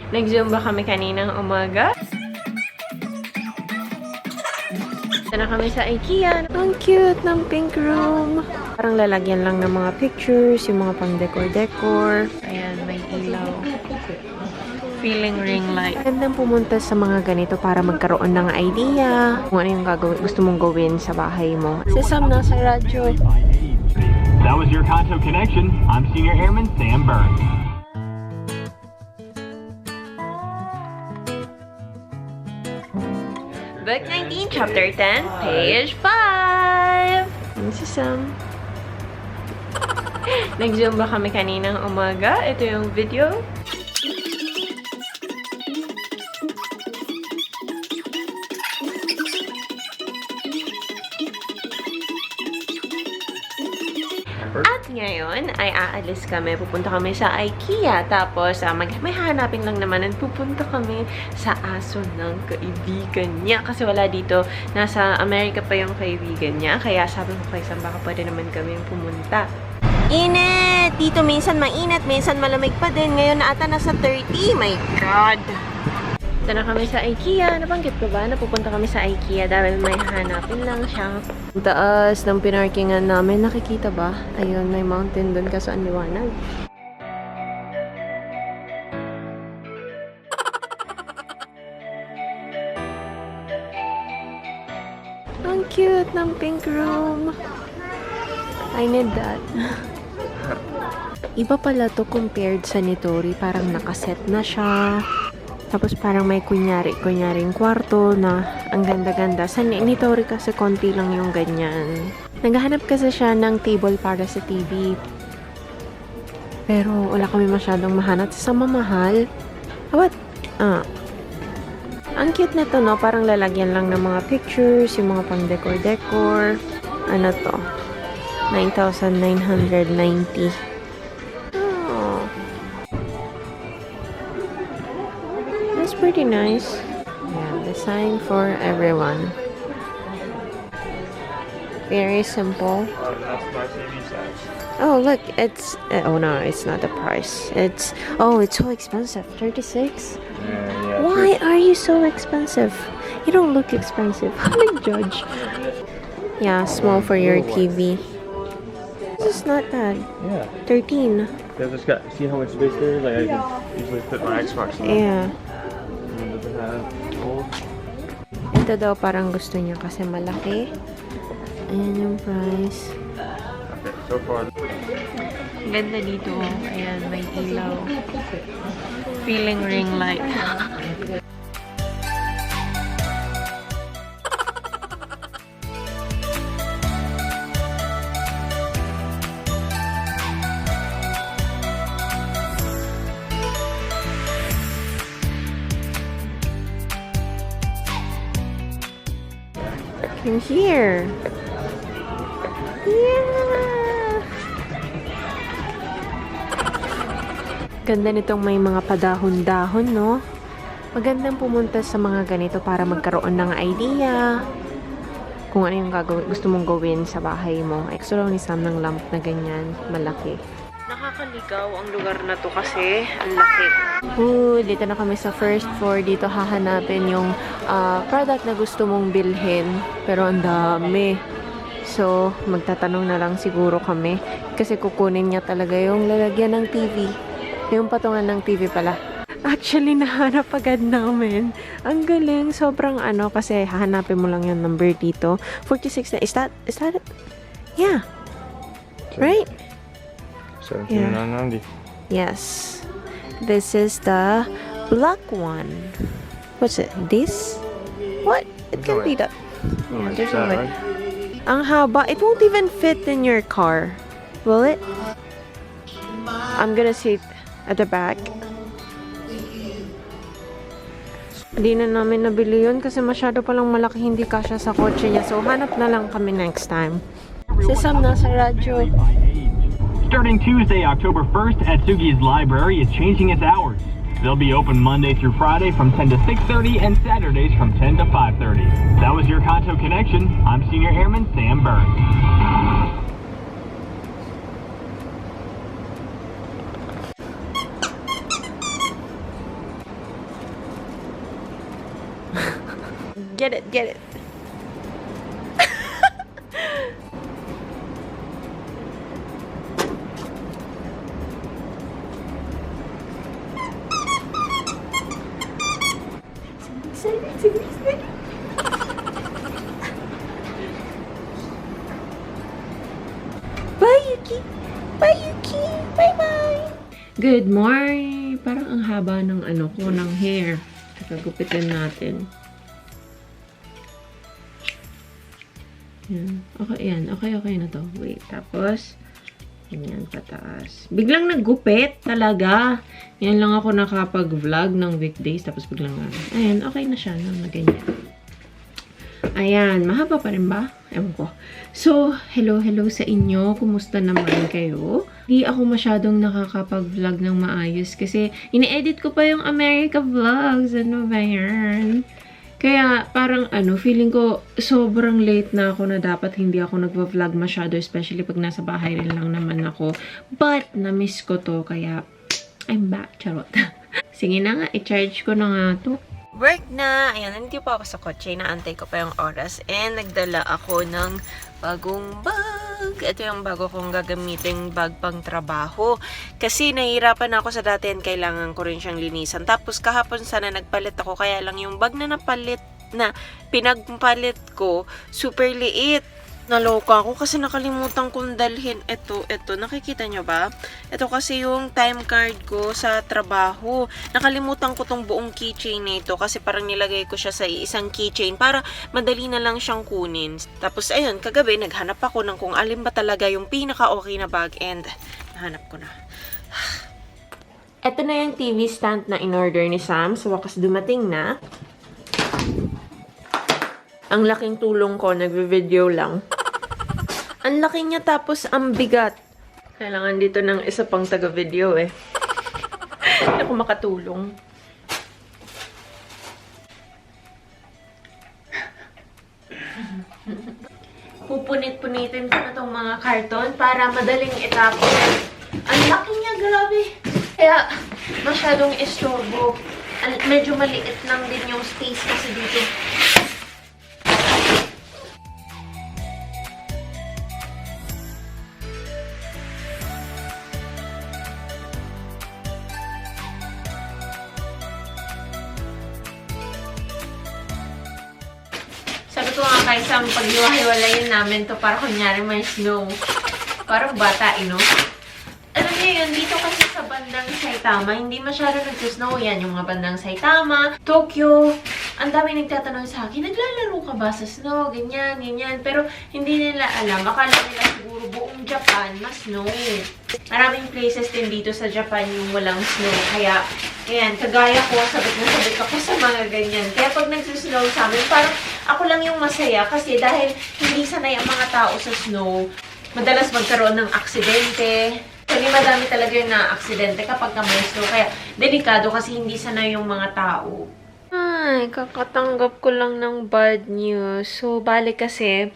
Nag-Zumba kami kaninang umaga. Ito na kami sa IKEA. Ang cute ng pink room. Parang lalagyan lang ng mga pictures, yung mga pang decor-decor. Ayan, may ilaw. Feeling ring light. Gandang pumunta sa mga ganito para magkaroon ng idea kung ano yung gusto mong gawin sa bahay mo. Si Sam nasa radyo. That was your Kanto Connection. I'm Senior Airman Sam Burns. Book 19, Chapter 10, page 5. Yan si Sam. Nag-Zumba kami kaninang umaga. Ito yung video. At ngayon ay aalis kami. Pupunta kami sa IKEA. Tapos may hanapin lang naman at pupunta kami sa aso ng kaibigan niya. Kasi wala dito. Nasa Amerika pa yung kaibigan niya. Kaya sabi ko kay Sam, baka pwede naman kami pumunta. Init! Dito minsan mainit, minsan malamig pa din. Ngayon na ata nasa 30. My God! Ito na kami sa IKEA. Nabanggit ko ba? Napupunta kami sa IKEA dahil may hanapin lang siya. Ang taas ng pinarkingan namin. Nakikita ba? Ayun, may mountain doon kaso ang liwanag. Ang cute ng pink room. I need that. Iba pala to compared sa Nitori. Parang nakaset na siya. Tapos parang may kunyaring kwarto na ang ganda-ganda. Sa Nitori kasi konti lang yung ganyan. Naghahanap kasi siya ng table para sa TV. Pero wala kami masyadong mahanap. Sa mamahal. What? Ang cute na to, no? Parang lalagyan lang ng mga pictures, yung mga pang decor-decor. Ano to? 9,990. Pretty nice. Yeah, design for everyone. Very simple. Oh, look, it's oh no, it's not the price. It's so expensive. 36. Yeah, Why are you so expensive? You don't look expensive. How do you judge? Yeah, small for your TV. This is not bad. Yeah. 13. They've just got, see how much space there is? Like I can easily put my Xbox in there. Yeah. And it doesn't have holes. Ito daw parang gusto niya kasi malaki. Ayan yung price. Okay, so far. Ganda dito. Ayan, may ilaw. Feeling ring light. Come here. Yeah. Ganda nitong may mga padahon-dahon, no? Magandang pumunta sa mga ganito para magkaroon ng idea kung ano yung gusto mong gawin sa bahay mo. Gusto lang ni Sam ng lamp na ganyan, malaki. Nakakaligaw ang lugar na to kasi ang laki. Dito na kami sa first floor. Dito hahanapin yung product na gusto mong bilhin. Pero ang dami. So, magtatanong na lang siguro kami. Kasi kukunin niya talaga yung lalagyan ng TV. Yung patungan ng TV pala. Actually, nahanap agad namin. Ang galing. Sobrang kasi hahanapin mo lang yung number dito. 46 na. Is that it? Yeah. Right? 17,990. Yes. This is the black one. What's it? This? What? It can be that. Yeah, there's no way. Ang haba. It won't even fit in your car. Will it? I'm gonna sit at the back. Hindi na namin nabili yun kasi masyado palang malaki, hindi kasya sa kotse niya. So, hanap na lang kami next time. Si Sam nasa radyo. Starting Tuesday, October 1st, Atsugi's Library is changing its hours. They'll be open Monday through Friday from 10 to 6:30 and Saturdays from 10 to 5:30. That was your Kanto Connection. I'm Senior Airman Sam Burns. Get it, get it. Bye, Yuki! Bye, Yuki! Bye-bye! Good morning! Parang ang haba ng ng hair. Kagupitin natin. Yan. Okay, yan. Okay na to. Wait, tapos, ganyan, pataas. Biglang naggupit, talaga. Yan lang ako nakapag-vlog ng weekdays, tapos biglang, ayan, okay na siya, no, na ganyan. Ayan, mahaba pa rin ba? Ewan ko. So, hello sa inyo. Kumusta naman kayo? Hindi ako masyadong nakakapag-vlog ng maayos kasi ini-edit ko pa yung America vlogs. Ano ba yan? Kaya parang feeling ko sobrang late na ako na dapat hindi ako nagva-vlog masyado, especially pag nasa bahay rin lang naman ako. But, na-miss ko to, kaya I'm back. Charot. Sige na nga, i-charge ko na nga to. Work na! Ayan, nandito pa ako sa kotse. Naantay ko pa yung oras. And nagdala ako ng bagong bag. Ito yung bago kong gagamiting bag pang trabaho. Kasi nahihirapan ako sa dati and kailangan ko rin siyang linisan. Tapos kahapon sana nagpalit ako. Kaya lang yung bag na pinagpalit ko, super liit. Naloka ako kasi nakalimutan kong dalhin ito. Nakikita nyo ba? Ito kasi yung time card ko sa trabaho. Nakalimutan ko tong buong keychain na ito kasi parang nilagay ko siya sa isang keychain para madali na lang siyang kunin. Tapos ayun, kagabi naghanap ako ng kung alin ba talaga yung pinaka-okay na bag and nahanap ko na. Ito na yung TV stand na in-order ni Sam. Sa wakas dumating na. Ang laking tulong ko, nagve-video lang. Ang laki niya tapos ang bigat. Kailangan dito ng isa pang taga-video eh. Hindi ako makatulong. Pupunit-punitin ko na itong mga karton para madaling itapon. Ang laki niya, grabe. Kaya masyadong istorbo. Medyo maliit lang din yung space kasi dito. Sabi ko nga kay Sam, pag-iwahiwalayin namin to para kunyari may snow. Parang bata, Alam niyo yun, dito kasi sa bandang Saitama, hindi masyado nag-snow yan. Yung mga bandang Saitama, Tokyo, ang dami nagtatanong sa akin, naglalaro ka ba sa snow? Ganyan. Pero hindi nila alam. Akala nila siguro buong Japan, mas snow. Maraming places din dito sa Japan yung walang snow. Kaya, ayan, kagaya ko, sabit na sabit ako sa mga ganyan. Kaya pag nagsusnow sa amin, parang ako lang yung masaya kasi dahil hindi sanay ang mga tao sa snow, madalas magkaroon ng aksidente. Kasi madami talaga yung na-aksidente kapag may snow. Kaya delikado kasi hindi sanay yung mga tao. Ay, kakatanggap ko lang ng bad news. So, balik kasi,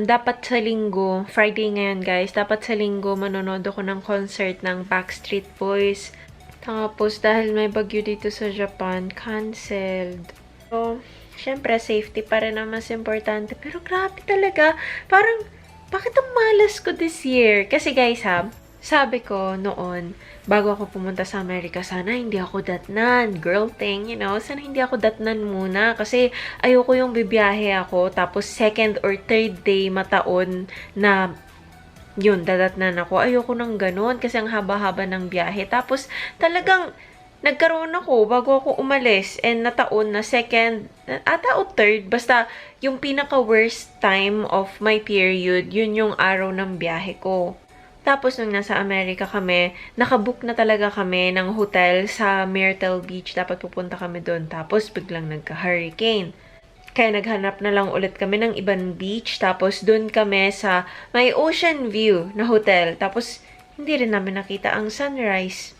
dapat sa linggo, Friday ngayon guys, dapat sa linggo manonood ako ng concert ng Backstreet Boys. Tapos, dahil may bagyo dito sa Japan, canceled. So, syempre, safety pa rin ang mas importante. Pero grabe talaga. Parang, bakit ang malas ko this year? Kasi guys sabi ko noon, bago ako pumunta sa Amerika, sana hindi ako datnan. Girl thing, sana hindi ako datnan muna. Kasi ayoko yung bibiyahe ako, tapos second or third day mataon na yun, dadatnan ako. Ayoko nang ganun kasi ang haba-haba ng biyahe. Tapos talagang nagkaroon ako bago ako umalis and nataon na second, ata o third, basta yung pinaka-worst time of my period, yun yung araw ng biyahe ko. Tapos, nung nasa Amerika kami, nakabook na talaga kami ng hotel sa Myrtle Beach. Dapat pupunta kami doon. Tapos, biglang nagka-hurricane. Kaya naghanap na lang ulit kami ng ibang beach. Tapos, doon kami sa may ocean view na hotel. Tapos, hindi rin namin nakita ang sunrise.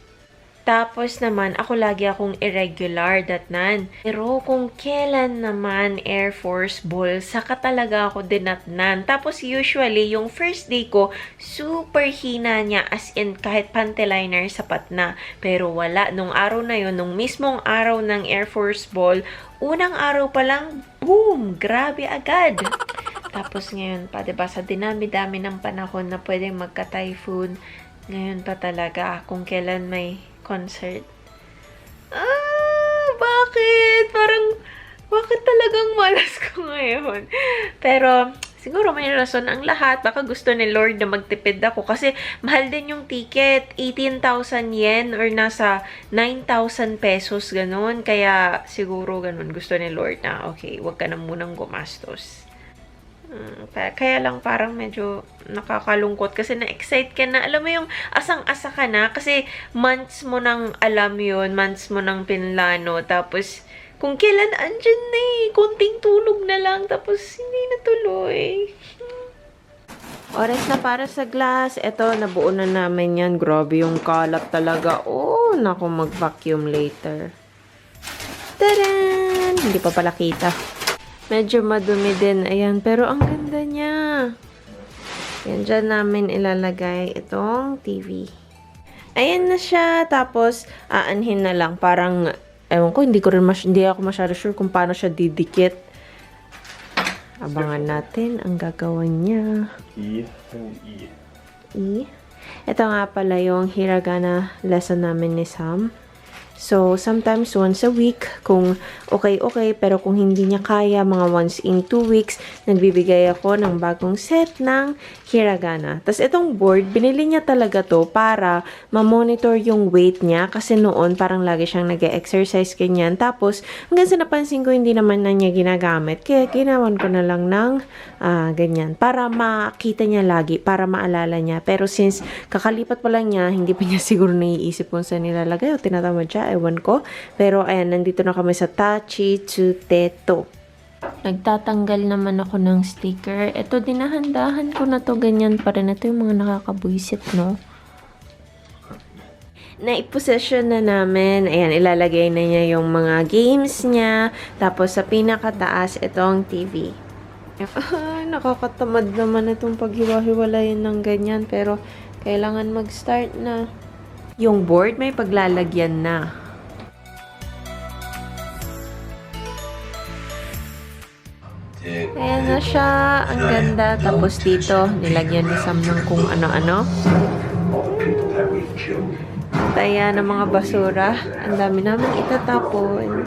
Tapos naman, ako lagi akong irregular datnan. Pero kung kailan naman Air Force Ball, saka talaga ako dinatnan. Tapos usually, yung first day ko, super hina niya. As in, kahit panty liner, sapat na. Pero wala. Nung araw na yun, nung mismong araw ng Air Force Ball, unang araw pa lang, boom! Grabe agad! Tapos ngayon pa, diba, sa dinami-dami ng panahon na pwedeng magka-typhoon, ngayon pa talaga, kung kailan may concert. Bakit? Bakit talagang malas ko ngayon? Pero, siguro may rason ang lahat. Baka gusto ni Lord na magtipid ako. Kasi, mahal din yung ticket. 18,000 yen or nasa 9,000 pesos, ganun. Kaya, siguro ganun. Gusto ni Lord na, okay, wag ka na munang gumastos. Kaya lang parang medyo nakakalungkot kasi na-excite ka na. Alam mo yung asang-asa ka na kasi months mo nang alam yun, months mo nang pinlano. Tapos, kung kailan andyan na konting tulog na lang. Tapos, hindi natuloy. Oras na para sa glass. Ito, nabuo na namin yan. Grabe yung kalat talaga. Oh, naku, mag-vacuum later. Taran! Hindi pa pala kita. Medyo madumi din. Ayan. Pero ang ganda niya. Yan. Dyan namin ilalagay itong TV. Ayan na siya. Tapos, aanhin na lang. Parang, ewan ko, hindi ako masyado sure kung paano siya didikit. Abangan natin ang gagawin niya. E. Ito nga pala yung hiragana lesson namin ni Sam. So, sometimes once a week, kung okay, pero kung hindi niya kaya, mga once in 2 weeks, nagbibigay ako ng bagong set ng hiragana. Tapos, itong board, binili niya talaga to para ma-monitor yung weight niya kasi noon, parang lagi siyang nag-exercise ganyan. Tapos, hanggang sa napansin ko, hindi naman na niya ginagamit. Kaya, ginawan ko na lang ng ganyan. Para makita niya lagi, para maalala niya. Pero since kakalipat pa lang niya, hindi pa niya siguro naiisip kung saan nilalagay o tinatamad siya. Ewan ko. Pero, ayan, nandito na kami sa Tachi Tsuteto. Nagtatanggal naman ako ng sticker. Ito, dinahandahan ko na to. Ganyan pa rin. Ito yung mga nakakabuisit, no? Naiposession na namin. Ayan, ilalagay na niya yung mga games niya. Tapos, sa pinakataas, itong TV. Ay, nakakatamad naman itong paghiwa-hiwalayin ng ganyan. Pero, kailangan mag-start na. Yung board, may paglalagyan na. Ayan na siya. Ang ganda. Tapos dito, nilagyan ni Sam ng kung ano-ano. Taya ng mga basura. Ang dami namin itatapon.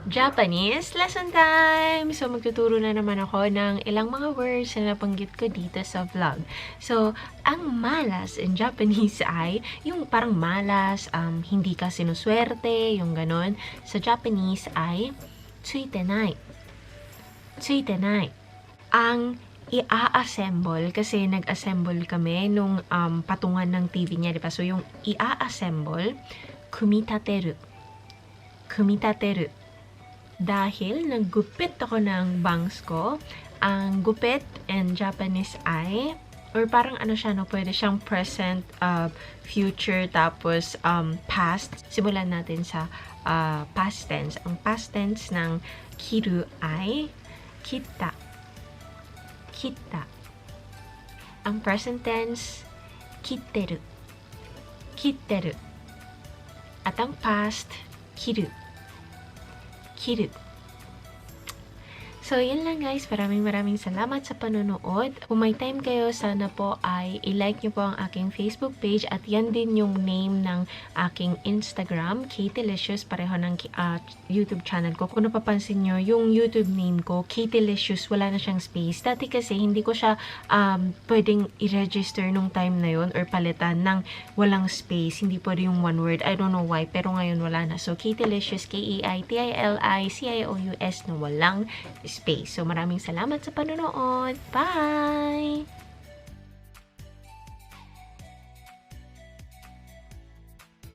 Japanese lesson time! So, magtuturo na naman ako ng ilang mga words na nabanggit ko dito sa vlog. So, ang malas in Japanese ay, yung parang malas, hindi ka sinuswerte, yung ganon. Sa Japanese ay, tsuitenai. Tsuitenai. Ang i-assemble, kasi nag-assemble kami nung patungan ng TV niya, diba? So, yung i-assemble, kumitateru. Kumitateru. Dahil naggupit ako ng bangs ko, ang gupit in Japanese ay, or parang ano siya, no, pwede siyang present, future, tapos past. Simulan natin sa past tense. Ang past tense ng kiru ay kita. Kita. Ang present tense, kitteru. Kitteru. At ang past, kiru. Kiru. So, yun lang guys. Maraming salamat sa panonood. Kung may time kayo, sana po ay i-like nyo po ang aking Facebook page at yan din yung name ng aking Instagram, Katylicious, pareho ng YouTube channel ko. Kung napapansin nyo, yung YouTube name ko, Katylicious, wala na siyang space. Dati kasi, hindi ko siya pwedeng i-register nung time na yun or palitan ng walang space. Hindi pwede yung one word. I don't know why, pero ngayon wala na. So, Katylicious, K-E-I-T-I-L-I-C-I-O-U-S na walang space. So, maraming salamat sa panonood. Bye!